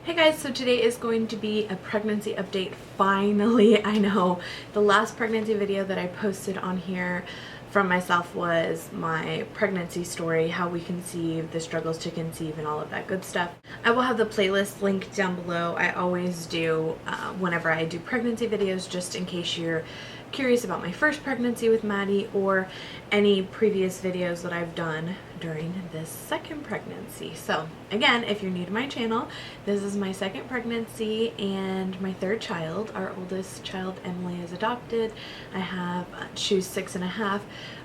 Hey guys, so today is going to be a pregnancy update. Finally, I know. The last pregnancy video that I posted on here from myself was my pregnancy story, how we conceive, the struggles to conceive, and all of that good stuff. I will have the playlist linked down below. I always do whenever I do pregnancy videos, just in case you're curious about my first pregnancy with Maddie or any previous videos that I've done during this second pregnancy. So again, if you're new to my channel, this is my second pregnancy and my third child. Our oldest child, Emily, is adopted. I have, she's 6.5.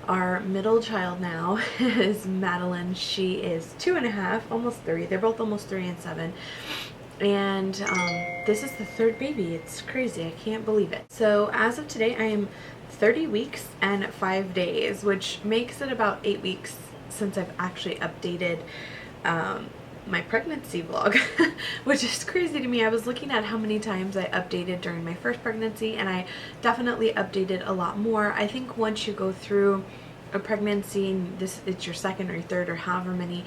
Our middle child now is Madeline. She is 2.5, almost 3. They're both almost 3 and 7. And this is the third baby. It's crazy. I can't believe it. So as of today, I am 30 weeks and 5 days, which makes it about 8 weeks since I've actually updated my pregnancy vlog, which is crazy to me. I was looking at how many times I updated during my first pregnancy, and I definitely updated a lot more. I think once you go through a pregnancy, and it's your second or third or however many,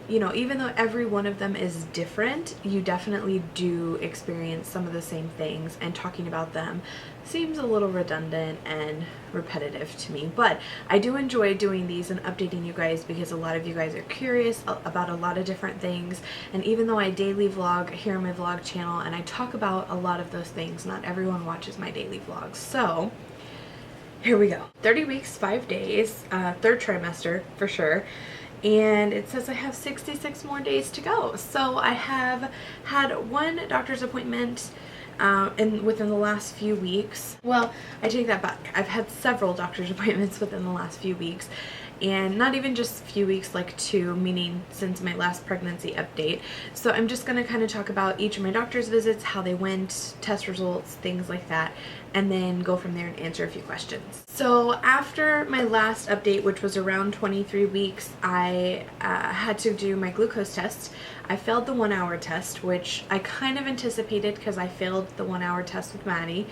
you know, even though every one of them is different, you definitely do experience some of the same things, and talking about them seems a little redundant and repetitive to me. But I do enjoy doing these and updating you guys because a lot of you guys are curious about a lot of different things. And even though I daily vlog here on my vlog channel and I talk about a lot of those things, not everyone watches my daily vlogs. So here we go. 30 weeks, 5 days, third trimester for sure. And it says I have 66 more days to go. So I have had one doctor's appointment within the last few weeks. Well, I take that back. I've had several doctor's appointments within the last few weeks. And not even just a few weeks, like 2, meaning since my last pregnancy update. So I'm just going to kind of talk about each of my doctor's visits, how they went, test results, things like that, and then go from there and answer a few questions. So after my last update, which was around 23 weeks, I had to do my glucose test. I failed the 1-hour test, which I kind of anticipated because I failed the 1-hour test with Maddie.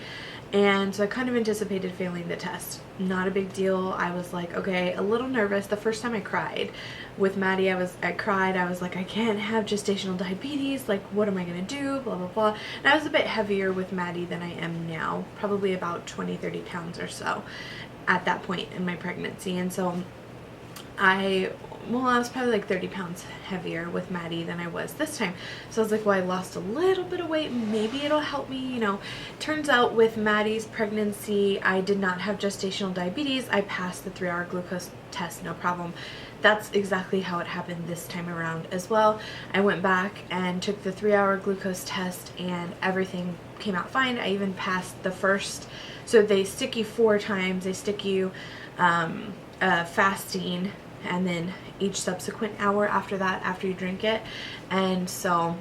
And so I kind of anticipated failing the test. Not a big deal. I was like, okay, a little nervous. The first time I cried with Maddie, I cried. I was like, I can't have gestational diabetes. Like, what am I going to do? Blah, blah, blah. And I was a bit heavier with Maddie than I am now. Probably about 20-30 pounds or so at that point in my pregnancy. And so I was probably like 30 pounds heavier with Maddie than I was this time. So I was like, well, I lost a little bit of weight. Maybe it'll help me, you know. Turns out with Maddie's pregnancy, I did not have gestational diabetes. I passed the 3-hour glucose test, no problem. That's exactly how it happened this time around as well. I went back and took the 3-hour glucose test and everything came out fine. I even passed the first, so they stick you 4 times. They stick you fasting, and then each subsequent hour after that, after you drink it. And so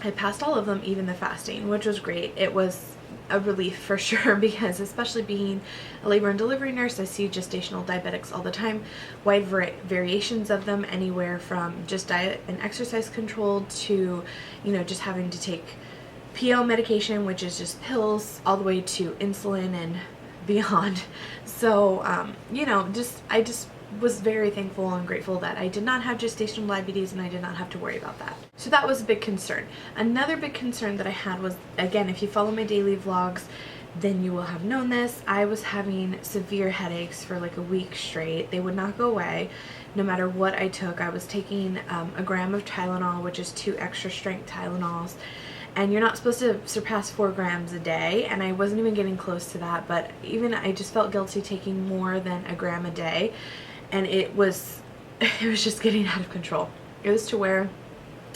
I passed all of them, even the fasting, which was great. It was a relief for sure, because especially being a labor and delivery nurse, I see gestational diabetics all the time, wide variations of them, anywhere from just diet and exercise control to, you know, just having to take PL medication, which is just pills, all the way to insulin and beyond. So you know, I just was very thankful and grateful that I did not have gestational diabetes and I did not have to worry about that. So that was a big concern. Another big concern that I had was, again, if you follow my daily vlogs, then you will have known this. I was having severe headaches for like a week straight. They would not go away no matter what I took. I was taking a gram of Tylenol, which is 2 extra strength Tylenols. And you're not supposed to surpass 4 grams a day, and I wasn't even getting close to that, but even I just felt guilty taking more than a gram a day, and it was just getting out of control. It was to where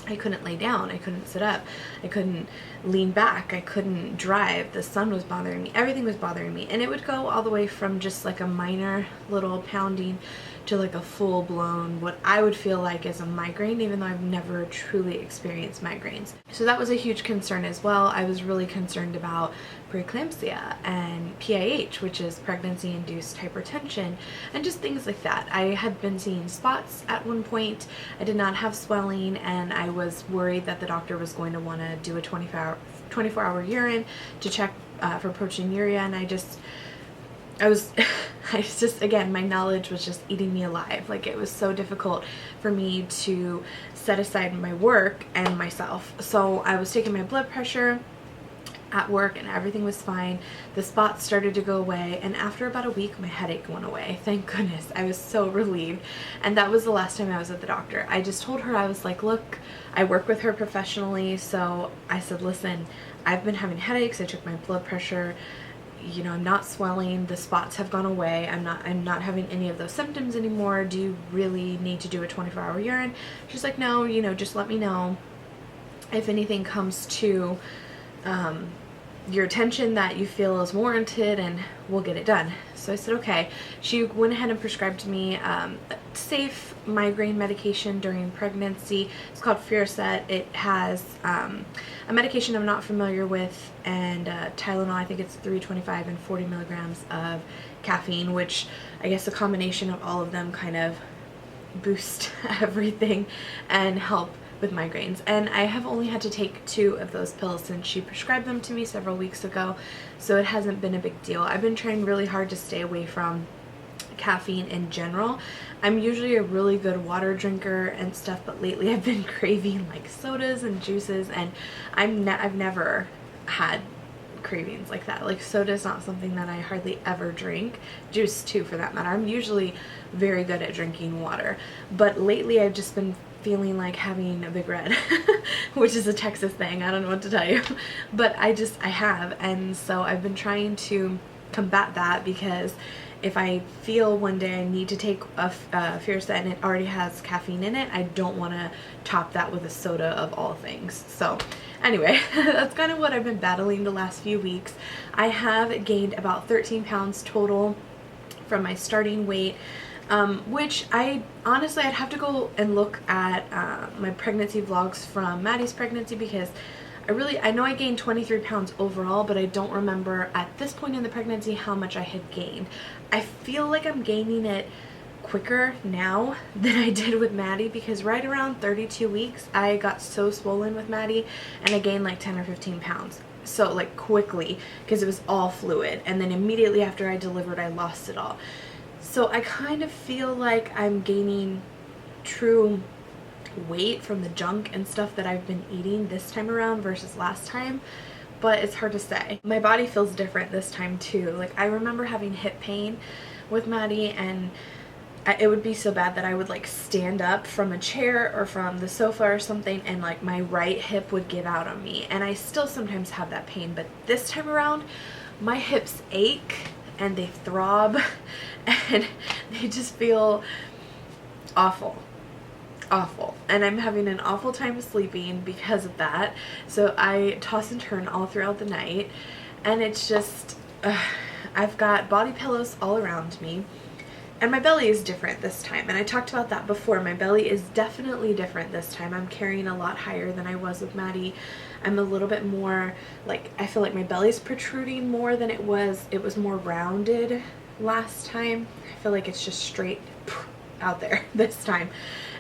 I couldn't lay down, I couldn't sit up, I couldn't lean back, I couldn't drive, the sun was bothering me, everything was bothering me, and it would go all the way from just like a minor little pounding to like a full-blown, what I would feel like is a migraine, even though I've never truly experienced migraines. So that was a huge concern as well. I was really concerned about preeclampsia and PIH, which is pregnancy-induced hypertension, and just things like that. I had been seeing spots at one point. I did not have swelling, and I was worried that the doctor was going to want to do a 24-hour urine to check for proteinuria, and I was, I just, again, my knowledge was just eating me alive. Like, it was so difficult for me to set aside my work and myself. So I was taking my blood pressure at work and everything was fine. The spots started to go away, and after about a week my headache went away. Thank goodness. I was so relieved. And that was the last time I was at the doctor. I just told her, I was like, look, I work with her professionally, so I said, listen, I've been having headaches. I took my blood pressure, you know, I'm not swelling, the spots have gone away, I'm not having any of those symptoms anymore. Do you really need to do a 24-hour urine? She's like, no, you know, just let me know if anything comes to your attention that you feel is warranted, and we'll get it done. So I said okay. She went ahead and prescribed me safe migraine medication during pregnancy. It's called Fiorset. It has a medication I'm not familiar with, and Tylenol. I think it's 325 and 40 milligrams of caffeine, which I guess a combination of all of them kind of boost everything and help with migraines. And I have only had to take 2 of those pills since she prescribed them to me several weeks ago, so it hasn't been a big deal. I've been trying really hard to stay away from caffeine in general. I'm usually a really good water drinker and stuff, but lately I've been craving like sodas and juices, and I've never had cravings like that. Like, soda is not something that I hardly ever drink. Juice too, for that matter. I'm usually very good at drinking water, but lately I've just been feeling like having a Big Red, which is a Texas thing. I don't know what to tell you, but I have, and so I've been trying to combat that, because if I feel one day I need to take a Fiorset and it already has caffeine in it, I don't want to top that with a soda of all things. So anyway, that's kind of what I've been battling the last few weeks. I have gained about 13 pounds total from my starting weight, which I'd have to go and look at my pregnancy vlogs from Maddie's pregnancy, because I know I gained 23 pounds overall, but I don't remember at this point in the pregnancy how much I had gained. I feel like I'm gaining it quicker now than I did with Maddie, because right around 32 weeks I got so swollen with Maddie and I gained like 10 or 15 pounds. So like quickly, because it was all fluid, and then immediately after I delivered I lost it all. So I kind of feel like I'm gaining true weight from the junk and stuff that I've been eating this time around versus last time, but it's hard to say. My body feels different this time too. Like, I remember having hip pain with Maddie, and it would be so bad that I would like stand up from a chair or from the sofa or something, and like my right hip would give out on me, and I still sometimes have that pain, but this time around my hips ache and they throb and they just feel awful. And I'm having an awful time sleeping because of that, so I toss and turn all throughout the night, and it's just I've got body pillows all around me, and my belly is different this time, and I talked about that before. My belly is definitely different this time. I'm carrying a lot higher than I was with Maddie. I'm a little bit more, like, I feel like my belly's protruding more than it was more rounded last time. I feel like it's just straight out there this time.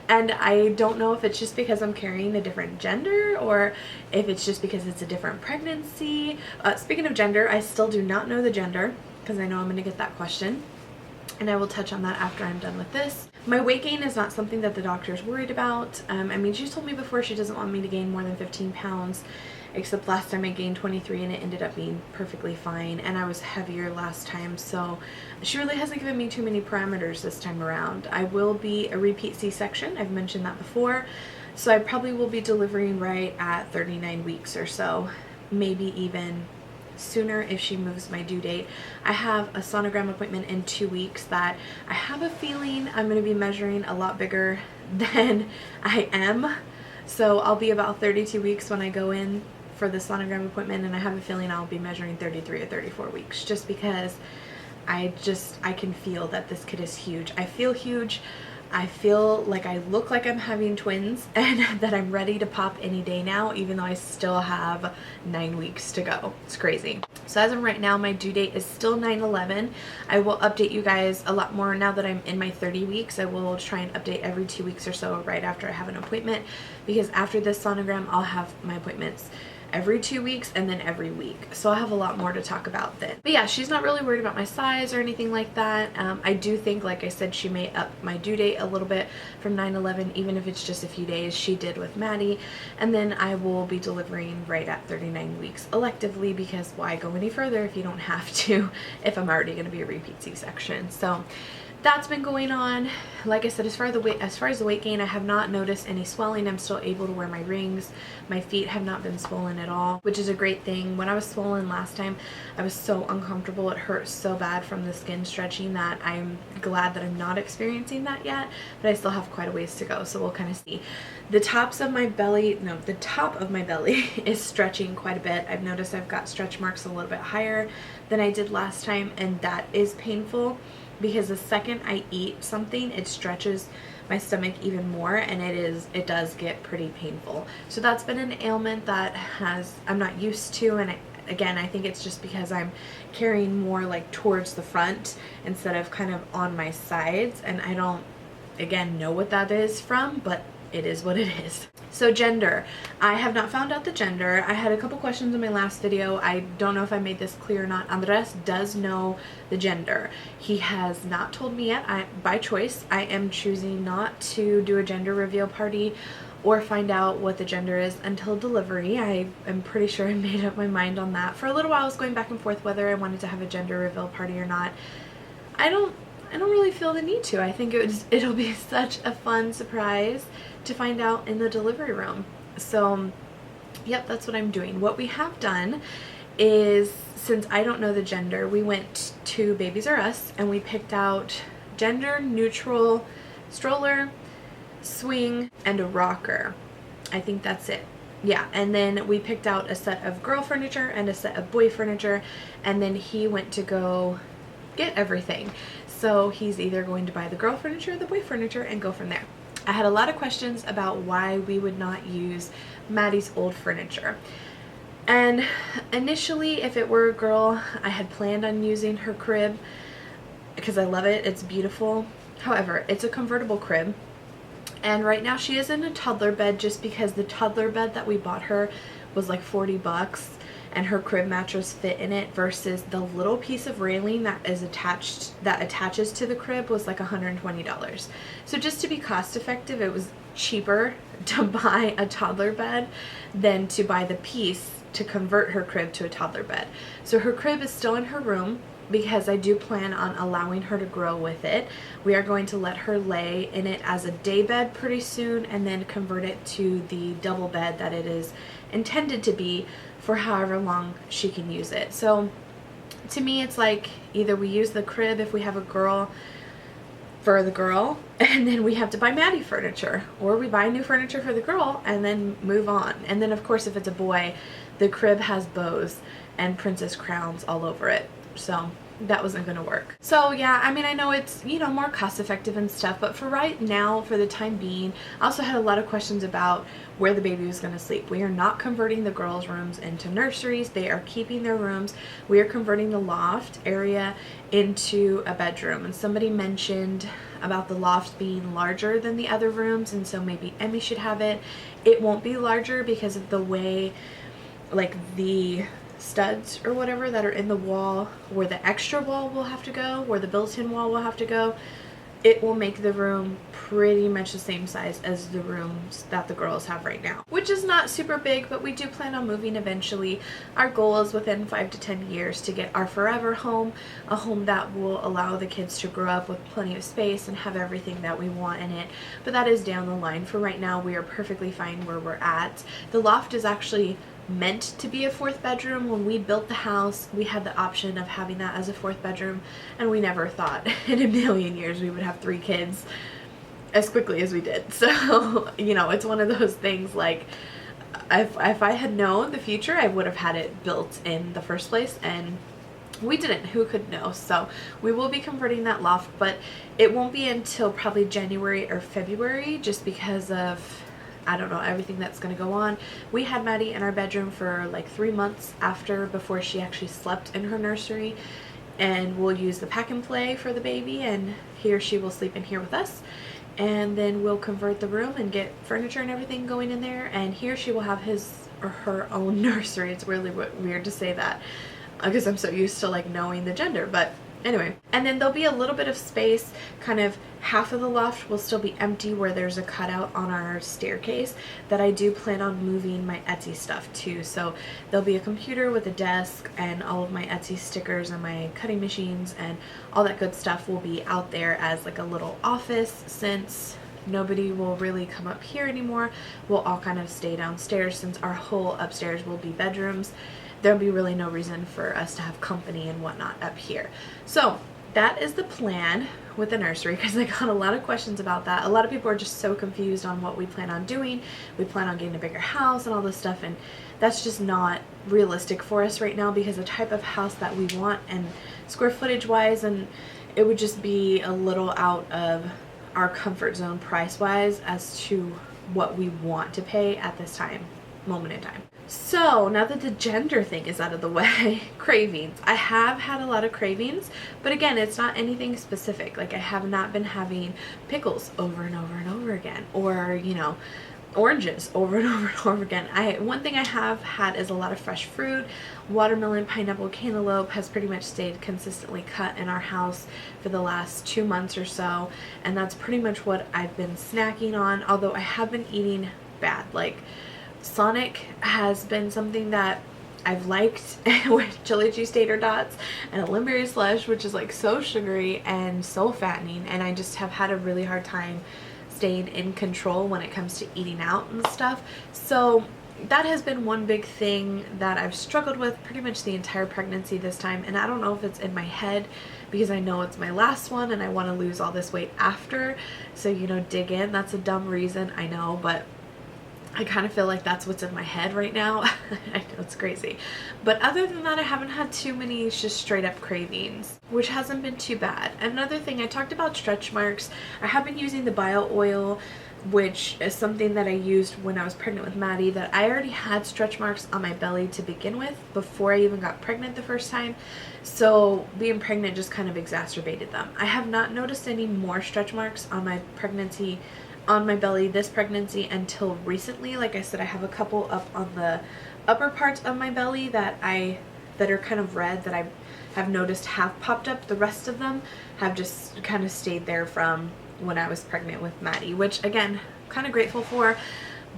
And I don't know if it's just because I'm carrying a different gender, or if it's just because it's a different pregnancy. Speaking of gender, I still do not know the gender, because I know I'm going to get that question, and I will touch on that after I'm done with this. My weight gain is not something that the doctor is worried about. I mean, she told me before she doesn't want me to gain more than 15 pounds, except last time I gained 23 and it ended up being perfectly fine, and I was heavier last time, so she really hasn't given me too many parameters this time around. I will be a repeat C-section, I've mentioned that before, so I probably will be delivering right at 39 weeks or so, maybe even sooner if she moves my due date. I have a sonogram appointment in 2 weeks that I have a feeling I'm going to be measuring a lot bigger than I am, so I'll be about 32 weeks when I go in for the sonogram appointment, and I have a feeling I'll be measuring 33 or 34 weeks, just because I can feel that this kid is huge. I feel huge. I feel like I look like I'm having twins and that I'm ready to pop any day now, even though I still have 9 weeks to go. It's crazy. So as of right now, my due date is still 9/11. I will update you guys a lot more now that I'm in my 30 weeks. I will try and update every 2 weeks or so right after I have an appointment, because after this sonogram, I'll have my appointments every 2 weeks and then every week. So I'll have a lot more to talk about then. But yeah, she's not really worried about my size or anything like that. I do think, like I said, she may up my due date a little bit from 9/11, even if it's just a few days. She did with Maddie. And then I will be delivering right at 39 weeks electively, because why go any further if you don't have to, if I'm already going to be a repeat C-section. So that's been going on. Like I said, as far as the weight gain, I have not noticed any swelling. I'm still able to wear my rings. My feet have not been swollen at all, which is a great thing. When I was swollen last time, I was so uncomfortable. It hurt so bad from the skin stretching that I'm glad that I'm not experiencing that yet, but I still have quite a ways to go, so we'll kind of see. The top of my belly is stretching quite a bit. I've noticed I've got stretch marks a little bit higher than I did last time, and that is painful, because the second I eat something, it stretches my stomach even more, and it does get pretty painful. So that's been an ailment that I'm not used to, and again, I think it's just because I'm carrying more like towards the front instead of kind of on my sides, and I don't, again, know what that is from, but it is what it is. So gender. I have not found out the gender. I had a couple questions in my last video. I don't know if I made this clear or not. Andres does know the gender. He has not told me yet. By choice, I am choosing not to do a gender reveal party or find out what the gender is until delivery. I am pretty sure I made up my mind on that. For a little while, I was going back and forth whether I wanted to have a gender reveal party or not. I don't really feel the need to. I think it'll be such a fun surprise to find out in the delivery room. So yep, that's what I'm doing. What we have done is, since I don't know the gender, we went to Babies R Us and we picked out gender neutral stroller, swing, and a rocker. I think that's it. Yeah, and then we picked out a set of girl furniture and a set of boy furniture, and then he went to go get everything. So he's either going to buy the girl furniture or the boy furniture and go from there. I had a lot of questions about why we would not use Maddie's old furniture. And initially, if it were a girl, I had planned on using her crib because I love it. It's beautiful. However, it's a convertible crib. And right now she is in a toddler bed just because the toddler bed that we bought her was like 40 bucks. And her crib mattress fit in it, versus the little piece of railing that attaches to the crib was like $120. So just to be cost effective, it was cheaper to buy a toddler bed than to buy the piece to convert her crib to a toddler bed. So her crib is still in her room because I do plan on allowing her to grow with it. We are going to let her lay in it as a day bed pretty soon and then convert it to the double bed that it is intended to be for however long she can use it. So to me, it's like either we use the crib if we have a girl for the girl, and then we have to buy Maddie furniture, or we buy new furniture for the girl and then move on. And then of course, if it's a boy, the crib has bows and princess crowns all over it. So that wasn't going to work. So yeah, I mean, I know it's, you know, more cost effective and stuff, but for right now, for the time being, I also had a lot of questions about where the baby was going to sleep. We are not converting the girls' rooms into nurseries. They are keeping their rooms. We are converting the loft area into a bedroom. And somebody mentioned about the loft being larger than the other rooms, and so maybe Emmy should have it. It won't be larger because of the way, like, the studs or whatever that are in the wall, where the extra wall will have to go, where the built-in wall will have to go, it will make the room pretty much the same size as the rooms that the girls have right now, which is not super big, but we do plan on moving eventually. Our goal is within 5 to 10 years to get our forever home, a home that will allow the kids to grow up with plenty of space and have everything that we want in it, but that is down the line. For right now, we are perfectly fine where we're at. The loft is actually meant to be a 4th bedroom. When we built the house, we had the option of having that as a 4th bedroom, and we never thought in a million years we would have 3 kids as quickly as we did. So, you know, it's one of those things, like, if I had known the future, I would have had it built in the first place, and we didn't. Who could know? So we will be converting that loft, but it won't be until probably January or February, just because of, I don't know, everything that's going to go on. We had Maddie in our bedroom for like 3 months before she actually slept in her nursery, and we'll use the pack and play for the baby, and here she will sleep in here with us. And then we'll convert the room and get furniture and everything going in there, and here she will have his or her own nursery. It's really weird to say that because I'm so used to like knowing the gender, but anyway. And then there'll be a little bit of space, kind of half of the loft will still be empty where there's a cutout on our staircase that I do plan on moving my Etsy stuff to. So there'll be a computer with a desk, and all of my Etsy stickers and my cutting machines and all that good stuff will be out there as like a little office. Since nobody will really come up here anymore, we'll all kind of stay downstairs. Since our whole upstairs will be bedrooms, there'll be really no reason for us to have company and whatnot up here. So that is the plan with the nursery, because I got a lot of questions about that. A lot of people are just so confused on what we plan on doing. We plan on getting a bigger house and all this stuff, and that's just not realistic for us right now, because the type of house that we want and square footage wise, and it would just be a little out of our comfort zone price wise as to what we want to pay at this moment in time. So now that the gender thing is out of the way, cravings. I have had a lot of cravings, but again, it's not anything specific. Like, I have not been having pickles over and over and over again, or, you know, oranges over and over and over again. One thing I have had is a lot of fresh fruit. Watermelon, pineapple, cantaloupe has pretty much stayed consistently cut in our house for the last 2 months or so, and that's pretty much what I've been snacking on, although I have been eating bad. Like, Sonic has been something that I've liked with chili cheese tater tots and a limberry slush, which is like so sugary and so fattening, and I just have had a really hard time staying in control when it comes to eating out and stuff. So that has been one big thing that I've struggled with pretty much the entire pregnancy this time, and I don't know if it's in my head because I know it's my last one and I want to lose all this weight after, so, you know, dig in. That's a dumb reason, I know, but I kind of feel like that's what's in my head right now. I know it's crazy. But other than that, I haven't had too many just straight up cravings, which hasn't been too bad. Another thing, I talked about stretch marks. I have been using the bio oil, which is something that I used when I was pregnant with Maddie, that I already had stretch marks on my belly to begin with before I even got pregnant the first time. So being pregnant just kind of exacerbated them. I have not noticed any more stretch marks on my pregnancy, on my belly this pregnancy until recently. Like I said, I have a couple up on the upper parts of my belly that are kind of red that I have noticed have popped up. The rest of them have just kind of stayed there from when I was pregnant with Maddie, which again, kind of grateful for.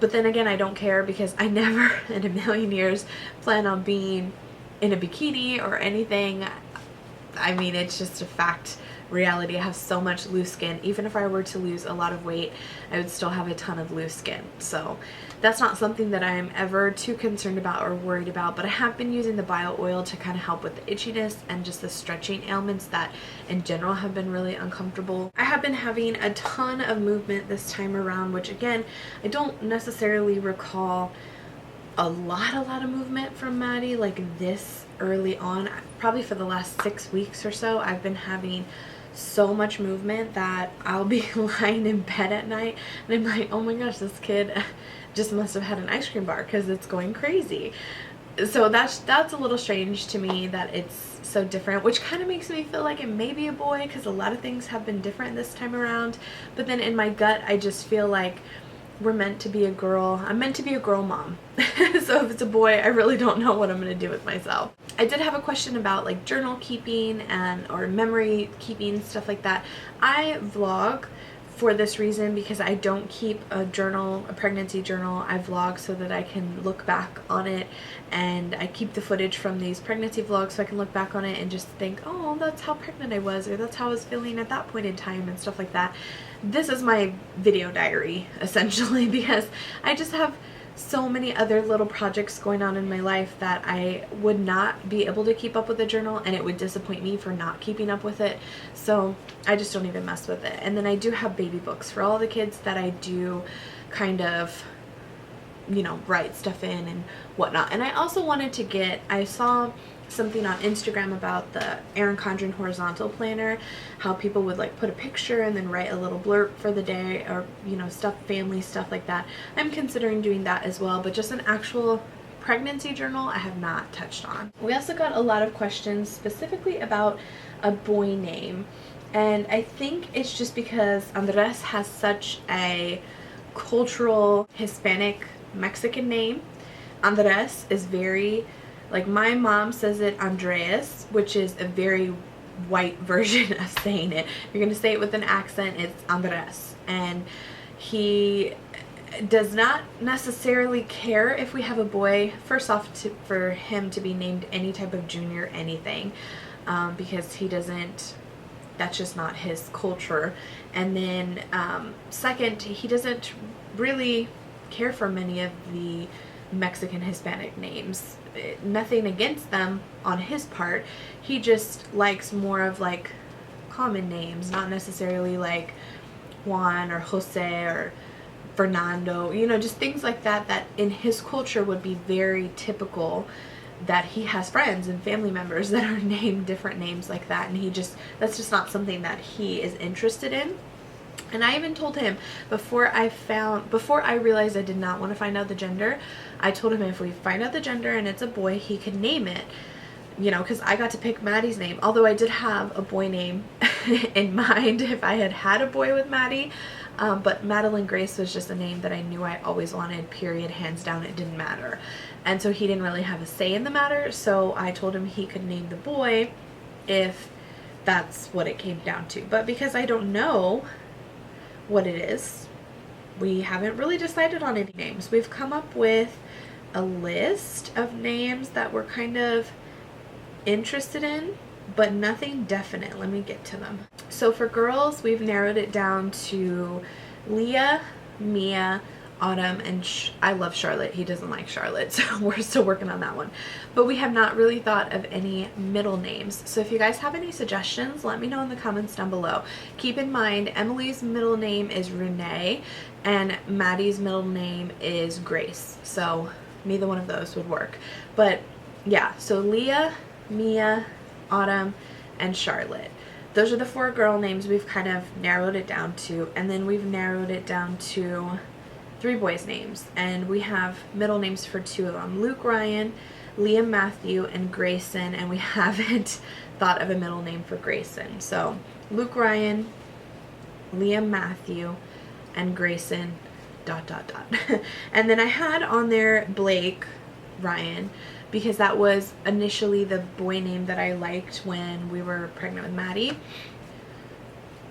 But then again, I don't care, because I never in a million years plan on being in a bikini or anything. I mean, it's just a fact. Reality, I have so much loose skin. Even if I were to lose a lot of weight, I would still have a ton of loose skin. So that's not something that I'm ever too concerned about or worried about. But I have been using the bio oil to kind of help with the itchiness and just the stretching ailments that in general have been really uncomfortable. I have been having a ton of movement this time around, which again, I don't necessarily recall a lot of movement from Maddie like this early on. Probably for the last 6 weeks or so, I've been having so much movement that I'll be lying in bed at night and I'm like, oh my gosh, this kid just must have had an ice cream bar because it's going crazy. So that's a little strange to me that it's so different, which kind of makes me feel like it may be a boy, because a lot of things have been different this time around. But then in my gut, I just feel like we're meant to be a girl. I'm meant to be a girl mom. So if it's a boy, I really don't know what I'm going to do with myself. I did have a question about like journal keeping or memory keeping, stuff like that. I vlog for this reason, because I don't keep a journal, a pregnancy journal. I vlog so that I can look back on it, and I keep the footage from these pregnancy vlogs so I can look back on it and just think, oh, that's how pregnant I was, or that's how I was feeling at that point in time, and stuff like that. This is my video diary, essentially, because I just have so many other little projects going on in my life that I would not be able to keep up with a journal, and it would disappoint me for not keeping up with it. So I just don't even mess with it. And then I do have baby books for all the kids that I do kind of you know, write stuff in and whatnot. And I also wanted to get, I saw something on Instagram about the Erin Condren horizontal planner, how people would like put a picture and then write a little blurb for the day, or you know, stuff, family stuff like that. I'm considering doing that as well, but just an actual pregnancy journal I have not touched on. We also got a lot of questions specifically about a boy name, and I think it's just because Andres has such a cultural Hispanic Mexican name. Andres is very, like, my mom says it Andreas, which is a very white version of saying it. If you're going to say it with an accent, it's Andres. And he does not necessarily care if we have a boy. First off, for him to be named any type of junior anything, because he doesn't, that's just not his culture. And then second, he doesn't really care for many of the Mexican Hispanic names. Nothing against them on his part. He just likes more of like common names, not necessarily like Juan or Jose or Fernando, you know, just things like that, that in his culture would be very typical, that he has friends and family members that are named different names like that, and he just, that's just not something that he is interested in. And I even told him before I realized I did not want to find out the gender, I told him if we find out the gender and it's a boy, he could name it, you know, because I got to pick Maddie's name. Although I did have a boy name in mind if I had had a boy with Maddie, but Madeline Grace was just a name that I knew I always wanted, period, hands down. It didn't matter. And so he didn't really have a say in the matter, so I told him he could name the boy if that's what it came down to. But because I don't know what it is, we haven't really decided on any names. We've come up with a list of names that we're kind of interested in, but nothing definite. Let me get to them. So for girls, we've narrowed it down to Leah, Mia, Autumn, and I love Charlotte. He doesn't like Charlotte, so we're still working on that one. But we have not really thought of any middle names. So if you guys have any suggestions, let me know in the comments down below. Keep in mind, Emily's middle name is Renee, and Maddie's middle name is Grace. So neither one of those would work. But yeah, so Leah, Mia, Autumn, and Charlotte. Those are the 4 girl names we've kind of narrowed it down to, and then we've narrowed it down to 3 boys' names, and we have middle names for 2 of them, Luke Ryan, Liam Matthew, and Grayson, and we haven't thought of a middle name for Grayson. So Luke Ryan, Liam Matthew, and Grayson ... And then I had on there Blake Ryan, because that was initially the boy name that I liked when we were pregnant with Maddie.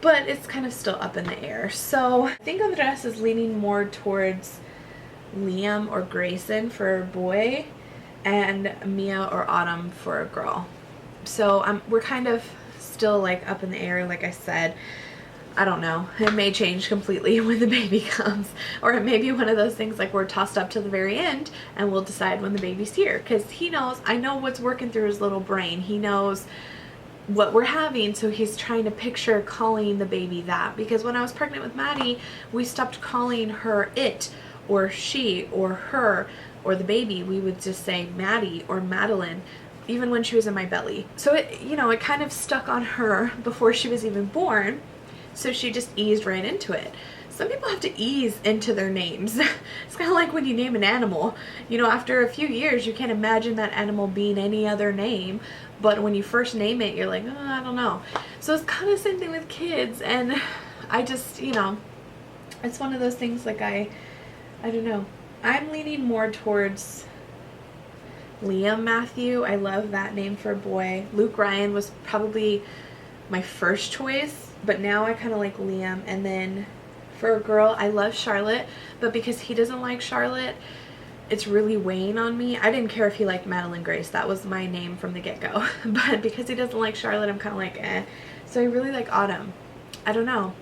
But it's kind of still up in the air. So I think Andres is leaning more towards Liam or Grayson for a boy, and Mia or Autumn for a girl. So we're kind of still like up in the air, like I said. I don't know. It may change completely when the baby comes. Or it may be one of those things like we're tossed up to the very end and we'll decide when the baby's here. Because he knows, I know what's working through his little brain. He knows what we're having, so he's trying to picture calling the baby that. Because when I was pregnant with Maddie, we stopped calling her it or she or her or the baby. We would just say Maddie or Madeline, even when she was in my belly. So it, you know, it kind of stuck on her before she was even born, so she just eased right into it. Some people have to ease into their names. It's kind of like when you name an animal. You know, after a few years, you can't imagine that animal being any other name. But when you first name it, you're like, oh, I don't know. So it's kind of the same thing with kids. And I just, you know, it's one of those things like I don't know. I'm leaning more towards Liam Matthew. I love that name for a boy. Luke Ryan was probably my first choice, but now I kind of like Liam. And then for a girl, I love Charlotte, but because he doesn't like Charlotte, it's really weighing on me. I didn't care if he liked Madeline Grace. That was my name from the get-go. But because he doesn't like Charlotte, I'm kind of like, eh. So I really like Autumn. I don't know.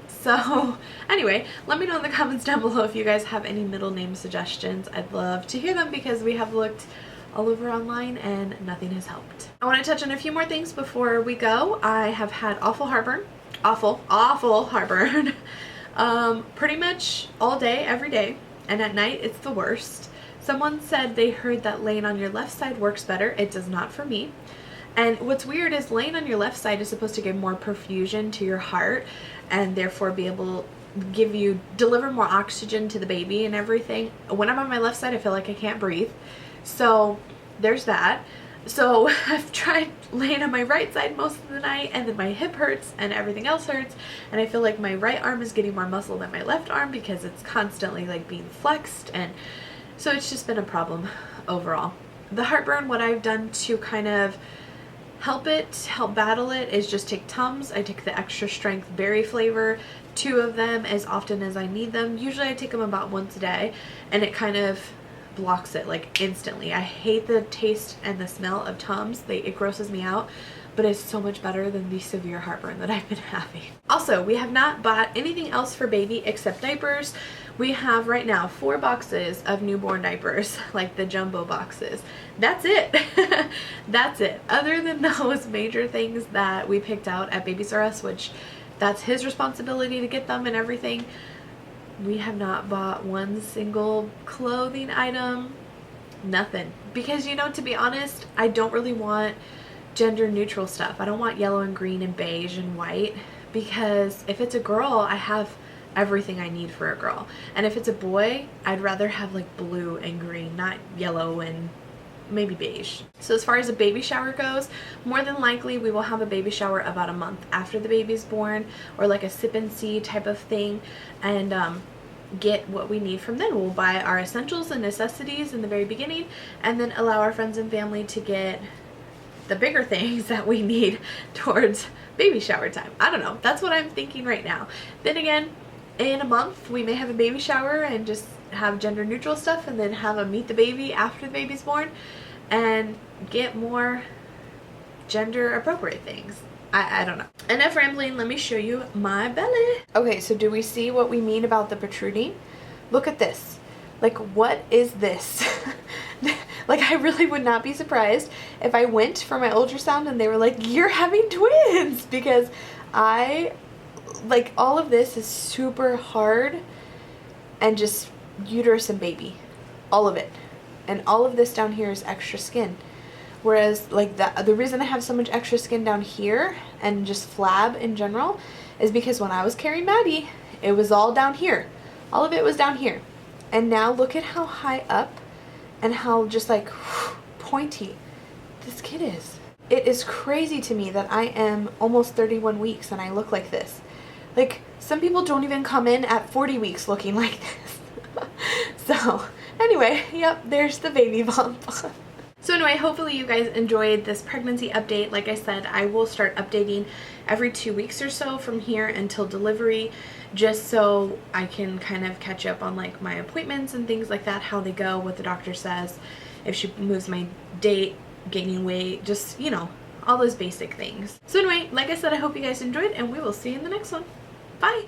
So anyway, let me know in the comments down below if you guys have any middle name suggestions. I'd love to hear them because we have looked all over online and nothing has helped. I want to touch on a few more things before we go. I have had awful heartburn. Awful heartburn. Pretty much all day, every day. and at night it's the worst. Someone said they heard that laying on your left side works better. It does not for me. And what's weird is laying on your left side is supposed to give more perfusion to your heart and therefore be able to deliver more oxygen to the baby and everything. When I'm on my left side, I feel like I can't breathe. So there's that. So I've tried laying on my right side most of the night, and then my hip hurts and everything else hurts, and I feel like my right arm is getting more muscle than my left arm because it's constantly like being flexed, and so it's just been a problem overall. The heartburn, what I've done to kind of help battle it, is just take Tums. I take the extra strength berry flavor, 2 of them as often as I need them. Usually I take them about once a day, and it kind of blocks it like instantly. I hate the taste and the smell of Tums. It grosses me out, but it's so much better than the severe heartburn that I've been having. Also, we have not bought anything else for baby except diapers. We have right now 4 boxes of newborn diapers, like the jumbo boxes. That's it. That's it. Other than those major things that we picked out at Babies R Us, which that's his responsibility to get them and everything, we have not bought one single clothing item. Nothing. Because, you know, to be honest, I don't really want gender neutral stuff. I don't want yellow and green and beige and white, because if it's a girl, I have everything I need for a girl, and if it's a boy, I'd rather have like blue and green, not yellow and maybe beige. So as far as a baby shower goes, more than likely we will have a baby shower about a month after the baby's born, or like a sip and see type of thing, and get what we need from then. We'll buy our essentials and necessities in the very beginning, and then allow our friends and family to get the bigger things that we need towards baby shower time. I don't know. That's what I'm thinking right now. Then again, in a month we may have a baby shower and just have gender neutral stuff, and then have a meet the baby after the baby's born and get more gender appropriate things. I don't know. Enough rambling, let me show you my belly. Okay, so do we see what we mean about the protruding? Look at this. Like, what is this? Like, I really would not be surprised if I went for my ultrasound and they were like, you're having twins, because like, all of this is super hard and just uterus and baby, all of it. And all of this down here is extra skin. Whereas, like, the reason I have so much extra skin down here and just flab in general is because when I was carrying Maddie, it was all down here. All of it was down here. And now look at how high up and how just like pointy this kid is. It is crazy to me that I am almost 31 weeks and I look like this. Like, some people don't even come in at 40 weeks looking like this. So anyway, yep, there's the baby bump. So anyway, hopefully you guys enjoyed this pregnancy update. Like I said, I will start updating every 2 weeks or so from here until delivery, just so I can kind of catch up on like my appointments and things like that, how they go, what the doctor says, if she moves my date, gaining weight, just, you know, all those basic things. So anyway, like I said, I hope you guys enjoyed, and we will see you in the next one. Bye!